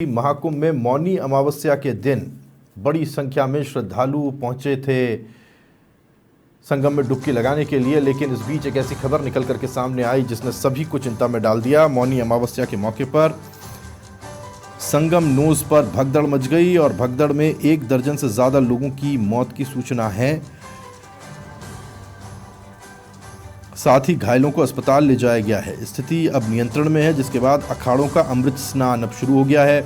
महाकुंभ में मौनी अमावस्या के दिन बड़ी संख्या में श्रद्धालु पहुंचे थे संगम में डुबकी लगाने के लिए। लेकिन इस बीच एक ऐसी खबर निकल करके सामने आई जिसने सभी को चिंता में डाल दिया। मौनी अमावस्या के मौके पर संगम नोज पर भगदड़ मच गई और भगदड़ में 1 दर्जन से ज्यादा लोगों की मौत की सूचना है। साथ ही घायलों को अस्पताल ले जाया गया है। स्थिति अब नियंत्रण में है, जिसके बाद अखाड़ों का अमृत स्नान अब शुरू हो गया है।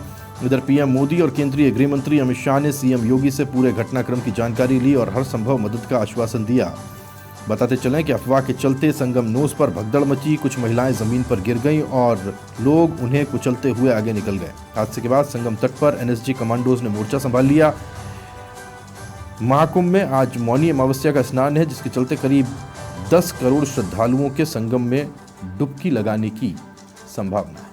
इधर पीएम मोदी और केंद्रीय गृह मंत्री अमित शाह ने सीएम योगी से पूरे घटनाक्रम की जानकारी ली और हर संभव मदद का आश्वासन दिया। बताते चलें कि अफवाह के चलते संगम नोज पर भगदड़ मची, कुछ महिलाएं जमीन पर गिर गईं और लोग उन्हें कुचलते हुए आगे निकल गए। हादसे के बाद संगम तट पर एनएसजी कमांडोज ने मोर्चा संभाल लिया। महाकुंभ में आज मौनी अमावस्या का स्नान है, जिसके चलते करीब 10 करोड़ श्रद्धालुओं के संगम में डुबकी लगाने की संभावना है।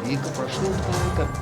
एक प्रश्न उत्थान कर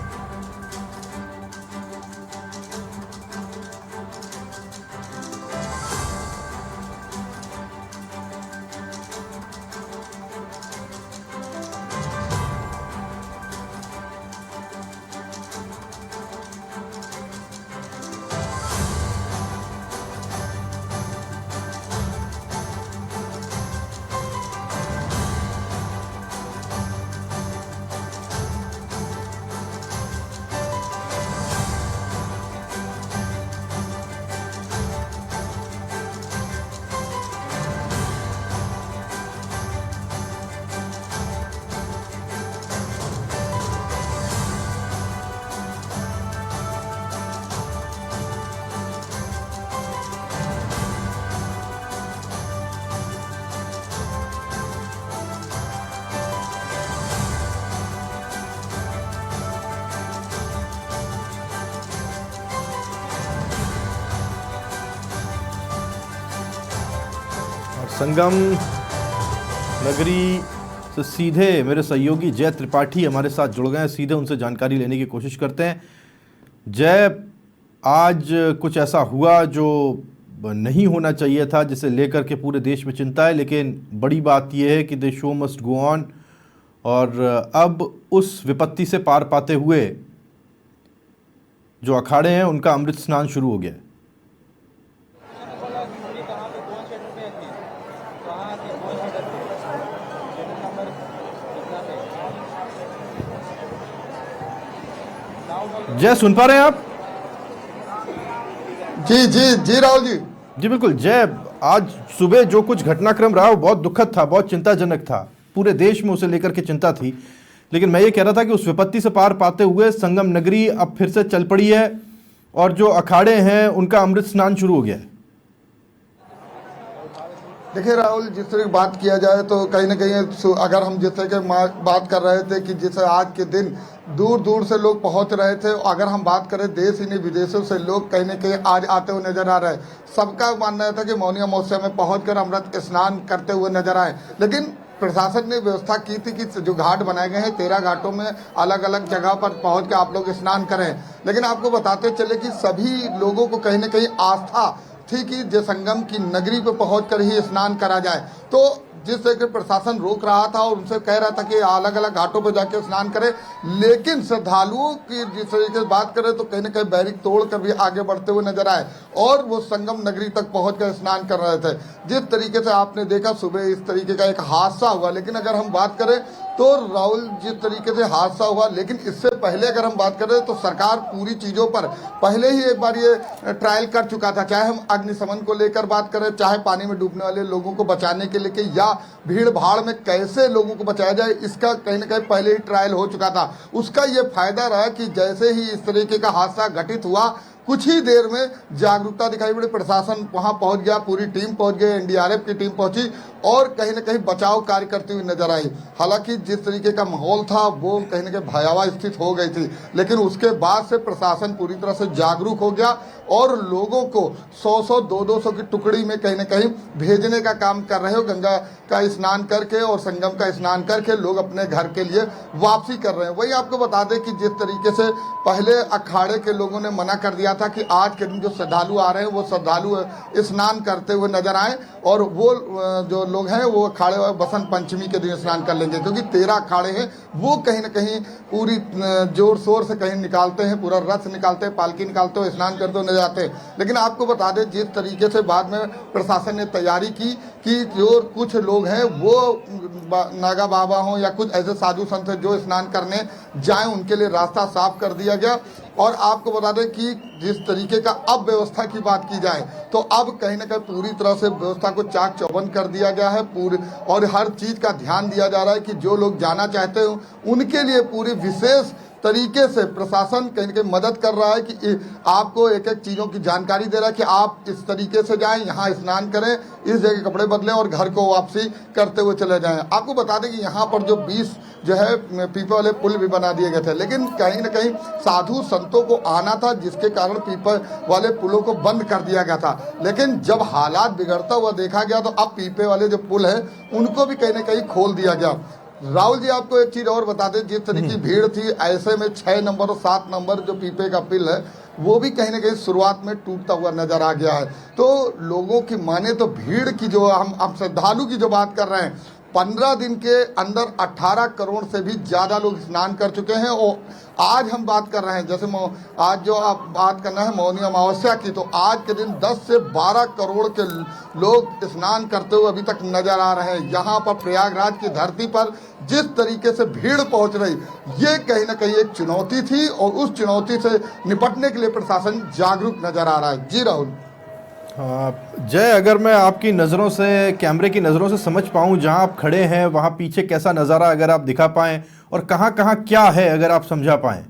संगम नगरी से सीधे मेरे सहयोगी जय त्रिपाठी हमारे साथ जुड़ गए हैं। सीधे उनसे जानकारी लेने की कोशिश करते हैं। जय, आज कुछ ऐसा हुआ जो नहीं होना चाहिए था, जिसे लेकर के पूरे देश में चिंता है, लेकिन बड़ी बात यह है कि the show must go on और अब उस विपत्ति से पार पाते हुए जो अखाड़े हैं उनका अमृत स्नान शुरू हो गया है। जय, सुन पा रहे हैं आप? जी जी जी राहुल जी। जी बिल्कुल जय। आज सुबह जो कुछ घटनाक्रम रहा वो बहुत दुखद था, बहुत चिंताजनक था। पूरे देश में उसे लेकर के चिंता थी। लेकिन मैं ये कह रहा था कि उस विपत्ति से पार पाते हुए संगम नगरी अब फिर से चल पड़ी है और जो अखाड़े हैं उनका अमृत स्नान शुरू हो गया है। देखिए राहुल, जिस तरह की बात किया जाए तो कहीं ना कहीं अगर हम जिस तरह के बात कर रहे थे कि जिस आज के दिन दूर दूर से लोग पहुंच रहे थे, अगर हम बात करें देश ही नहीं विदेशों से लोग कहीं ना कहीं आज आते हुए नजर आ रहे हैं। सबका मानना था कि मौनी अमावस्या में पहुंचकर अमृत स्नान करते हुए नजर आए, लेकिन प्रशासन ने व्यवस्था की थी कि जो घाट बनाए गए हैं 13 घाटों में अलग अलग जगह पर पहुंच के आप लोग स्नान करें। लेकिन आपको बताते चले कि सभी लोगों को कहीं ना कहीं आस्था थी कि जो संगम की नगरी पे पहुंचकर ही स्नान करा जाए। तो जिस तरह के प्रशासन रोक रहा था और उनसे कह रहा था कि अलग अलग घाटों पर जाके स्नान करें, लेकिन श्रद्धालुओं की जिस तरीके से बात करें तो कहीं ना कहीं बैरिक तोड़ कर भी आगे बढ़ते हुए नजर आए और वो संगम नगरी तक पहुंचकर स्नान कर रहे थे। जिस तरीके से आपने देखा सुबह इस तरीके का एक हादसा हुआ, लेकिन अगर हम बात करें तो राहुल जिस तरीके से हादसा हुआ, लेकिन इससे पहले अगर हम बात करें तो सरकार पूरी चीज़ों पर पहले ही एक बार ये ट्रायल कर चुका था। चाहे हम अग्निशमन को लेकर बात करें, चाहे पानी में डूबने वाले लोगों को बचाने के लिए या भीड़ भाड़ में कैसे लोगों को बचाया जाए, इसका कहीं ना कहीं पहले ही ट्रायल हो चुका था। उसका ये फायदा रहा कि जैसे ही इस तरीके का हादसा घटित हुआ कुछ ही देर में जागरूकता दिखाई पड़ी, प्रशासन वहां पहुंच गया, पूरी टीम पहुंच गई, एनडीआरएफ की टीम पहुंची और कहीं ना कहीं बचाव कार्य करती हुई नजर आई। हालांकि जिस तरीके का माहौल था वो कहीं ना कहीं भयावह स्थिति हो गई थी, लेकिन उसके बाद से प्रशासन पूरी तरह से जागरूक हो गया और लोगों को 100-100 200-200 की टुकड़ी में कहीं ना कहीं भेजने का काम कर रहे हो। गंगा का स्नान करके और संगम का स्नान करके लोग अपने घर के लिए वापसी कर रहे हैं। वही आपको बता दें कि जिस तरीके से पहले अखाड़े के लोगों ने मना कर दिया था कि आज के दिन जो श्रद्धालु आ रहे हैं वो श्रद्धालु स्नान करते हुए नजर आए और वो जो लोग हैं वो अखाड़े बसंत पंचमी के दिन स्नान कर लेंगे, क्योंकि 13 अखाड़े हैं वो कहीं ना कहीं पूरी जोर शोर से कहीं निकालते हैं, पूरा रथ निकालते हैं, पालकी निकालते हुए स्नान करते हुए जाते हैं। लेकिन आपको बता दें जिस तरीके से बाद में प्रशासन ने तैयारी की कि जो कुछ लोग हैं वो नागा बाबा हों या कुछ ऐसे साधु संत जो स्नान करने जाएं उनके लिए रास्ता साफ कर दिया गया। और आपको बता दें कि जिस तरीके का अब व्यवस्था की बात की जाए तो अब कहीं ना कहीं पूरी तरह से व्यवस्था को चाक चौबंद कर दिया गया है पूरी, और हर चीज़ का ध्यान दिया जा रहा है कि जो लोग जाना चाहते हो उनके लिए पूरी विशेष तरीके से प्रशासन कहीं ना कहीं मदद कर रहा है कि आपको एक एक चीज़ों की जानकारी दे रहा है कि आप इस तरीके से जाएं, यहाँ स्नान करें, इस जगह कपड़े बदलें और घर को वापसी करते हुए चले जाएं। आपको बता दें कि यहाँ पर जो 20 जो है पीपे वाले पुल भी बना दिए गए थे, लेकिन कहीं ना कहीं साधु संतों को आना था जिसके कारण पीपे वाले पुलों को बंद कर दिया गया था। लेकिन जब हालात बिगड़ता हुआ देखा गया तो अब पीपे वाले जो पुल है उनको भी कहीं ना कहीं खोल दिया गया। राहुल जी आपको एक चीज और बता दें, जिस तरह की भीड़ थी ऐसे में 6 नंबर और 7 नंबर जो पीपे का पुल है वो भी कहीं ना कहीं शुरुआत में टूटता हुआ नजर आ गया है। तो लोगों की माने तो भीड़ की जो हम श्रद्धालु की जो बात कर रहे हैं, 15 दिन के अंदर 18 करोड़ से भी ज़्यादा लोग स्नान कर चुके हैं। और आज हम बात कर रहे हैं, जैसे आज जो आप बात करना है मौनी अमावस्या की, तो आज के दिन 10 से 12 करोड़ के लोग स्नान करते हुए अभी तक नजर आ रहे हैं। यहाँ पर प्रयागराज की धरती पर जिस तरीके से भीड़ पहुंच रही, ये कहीं ना कहीं एक चुनौती थी और उस चुनौती से निपटने के लिए प्रशासन जागरूक नजर आ रहा है। जी राहुल। जय, अगर मैं आपकी नज़रों से, कैमरे की नज़रों से समझ पाऊँ, जहाँ आप खड़े हैं वहाँ पीछे कैसा नज़ारा अगर आप दिखा पाएँ और कहाँ कहाँ क्या है अगर आप समझा पाएँ।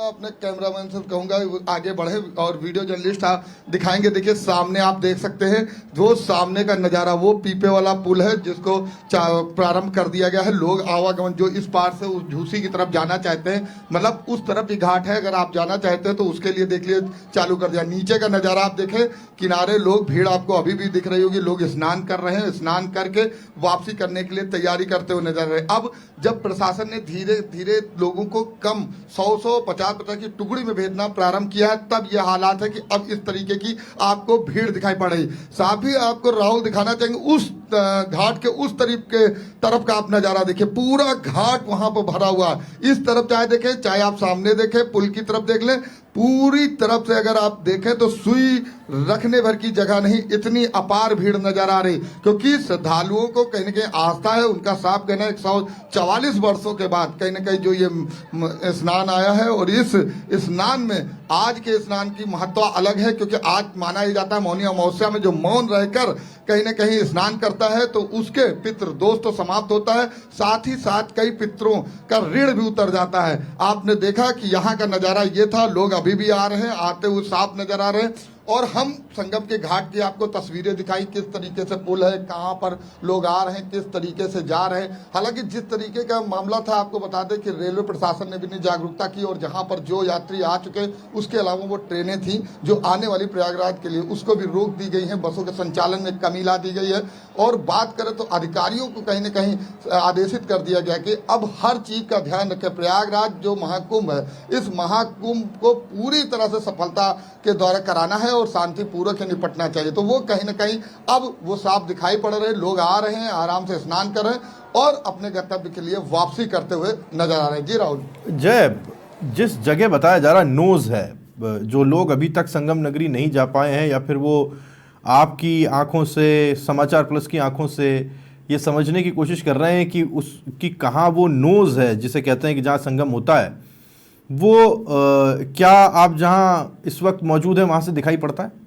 अपने कैमरामैन से कहूंगा आगे बढ़े और वीडियो जर्नलिस्ट आप दिखाएंगे। देखिए सामने आप देख सकते हैं जो सामने का नज़ारा वो पीपे वाला पुल है जिसको प्रारंभ कर दिया गया है। लोग आवागमन जो इस पार से उस झूसी की तरफ जाना चाहते हैं, मतलब उस तरफ भी घाट है, अगर आप जाना चाहते हैं तो उसके लिए देख लिए चालू कर दिया। नीचे का नज़ारा आप देखें, किनारे लोग भीड़ आपको अभी भी दिख रही होगी, लोग स्नान कर रहे हैं, स्नान करके वापसी करने के लिए तैयारी करते हुए नजर रहे। अब जब प्रशासन ने धीरे धीरे लोगों को कम 100-100 50 की टुकड़ी में भेजना प्रारंभ किया है, तब यह हालात है कि अब इस तरीके की आपको भीड़ दिखाई पड़ रही। साथ ही आपको राहुल दिखाना चाहेंगे उस घाट के उस तरफ का आप नजारा देखिए, पूरा घाट वहां पर भरा हुआ। इस तरफ चाहे देखें, चाहे आप सामने देखें, पुल की तरफ देख लें, पूरी तरफ से अगर आप देखें तो सुई रखने भर की जगह नहीं, इतनी अपार भीड़ नजर आ रही। क्योंकि श्रद्धालुओं को कहीं ना कहीं आस्था है, उनका साफ कहना है 144 वर्षों के बाद कहीं ना कहीं जो ये स्नान आया है। और इस स्नान में आज के स्नान की महत्व अलग है, क्योंकि आज माना ही जाता है मौनी अमावस्या में जो मौन रहकर कहीं ना कहीं स्नान करता है तो उसके पितृ दोष तो समाप्त होता है, साथ ही साथ कई पितरों का ऋण भी उतर जाता है। आपने देखा कि यहाँ का नजारा ये था, लोग अभी भी आ रहे हैं, आते हुए साफ नजर आ रहे हैं। और हम संगम के घाट की आपको तस्वीरें दिखाई, किस तरीके से पुल है, कहाँ पर लोग आ रहे हैं, किस तरीके से जा रहे हैं। हालांकि जिस तरीके का मामला था, आपको बता दें कि रेलवे प्रशासन ने भी नहीं जागरूकता की, और जहां पर जो यात्री आ चुके उसके अलावा वो ट्रेनें थी जो आने वाली प्रयागराज के लिए, उसको भी रोक दी गई है, बसों के संचालन में कमी ला दी गई है। और बात करें तो अधिकारियों को कहीं ना कहीं आदेशित कर दिया गया कि अब हर चीज का ध्यान रखें। प्रयागराज जो महाकुंभ है, इस महाकुंभ को पूरी तरह से सफलता के द्वारा कराना है और शांतिपूर्वक से निपटना चाहिए। तो वो कहीं ना कहीं अब वो साफ दिखाई पड़ रहे हैं, लोग आ रहे हैं, आराम से स्नान कर रहे हैं और अपने गंतव्य के लिए वापसी करते हुए नजर आ रहे हैं। जी राहुल। जय, जिस जगह बताया जा रहा नोज है, जो लोग अभी तक संगम नगरी नहीं जा पाए हैं, या फिर वो आपकी आंखों से, समाचार प्लस की आंखों से ये समझने की कोशिश कर रहे हैं कि उसकी कहाँ वो नोज है जिसे कहते हैं कि जहाँ संगम होता है, वो क्या आप जहां इस वक्त मौजूद है वहां से दिखाई पड़ता है?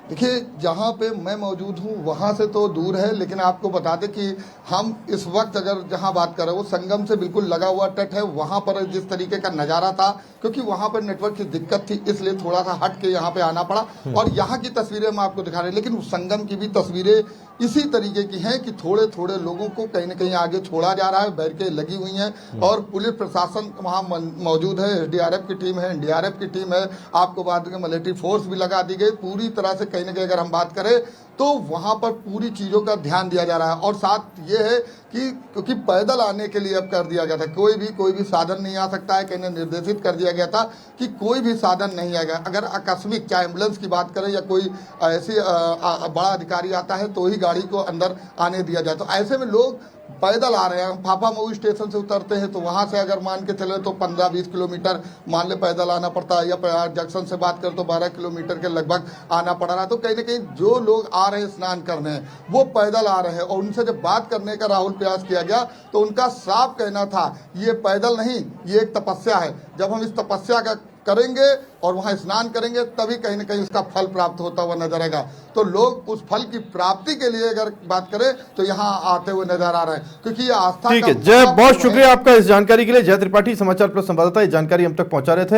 देखिए, जहाँ पे मैं मौजूद हूँ वहाँ से तो दूर है, लेकिन आपको बता दें कि हम इस वक्त अगर जहाँ बात कर रहे हैं वो संगम से बिल्कुल लगा हुआ तट है। वहाँ पर जिस तरीके का नज़ारा था, क्योंकि वहाँ पर नेटवर्क की दिक्कत थी, इसलिए थोड़ा सा हट के यहाँ पे आना पड़ा। और यहाँ की तस्वीरें मैं आपको दिखा रहे हैं, लेकिन संगम की भी तस्वीरें इसी तरीके की हैं कि थोड़े थोड़े लोगों को कहीं ना कहीं आगे छोड़ा जा रहा है, बैरिकेड लगी हुई हैं और पुलिस प्रशासन वहाँ मौजूद है, SDRF की टीम है, NDRF की टीम है, आपको बाद में मिलिट्री फोर्स भी लगा दी गई। पूरी तरह से कहीं ना कहीं अगर हम बात करें तो वहाँ पर पूरी चीज़ों का ध्यान दिया जा रहा है। और साथ ये है कि क्योंकि पैदल आने के लिए अब कर दिया गया था, कोई भी साधन नहीं आ सकता है, कहीं निर्देशित कर दिया गया था कि कोई भी साधन नहीं आएगा। अगर आकस्मिक चाहे एम्बुलेंस की बात करें या कोई ऐसी बड़ा अधिकारी आता है तो ही गाड़ी को अंदर आने दिया जाए। तो ऐसे में लोग पैदल आ रहे हैं। फाफामऊ स्टेशन से उतरते हैं तो वहां से अगर मान के चले तो 15-20 किलोमीटर मान ले पैदल आना पड़ता है, या प्रयाग जंक्शन से बात करें तो 12 किलोमीटर के लगभग आना पड़ रहा है। तो कहीं ना कहीं जो लोग आ रहे हैं स्नान करने वो पैदल आ रहे हैं। और उनसे जब बात करने का राहुल प्रयास किया गया तो उनका साफ कहना था ये पैदल नहीं, ये एक तपस्या है। जब हम इस तपस्या का करेंगे और वहां स्नान करेंगे तभी कहीं ना कहीं उसका फल प्राप्त होता हुआ नजर आएगा। तो लोग उस फल की प्राप्ति के लिए अगर बात करें तो यहाँ आते हुए नजर आ रहे हैं, क्योंकि ये आस्था। ठीक है जय, बहुत शुक्रिया आपका इस जानकारी के लिए। जय त्रिपाठी, समाचार प्लस संवाददाता, इस जानकारी हम तक पहुंचा रहे थे।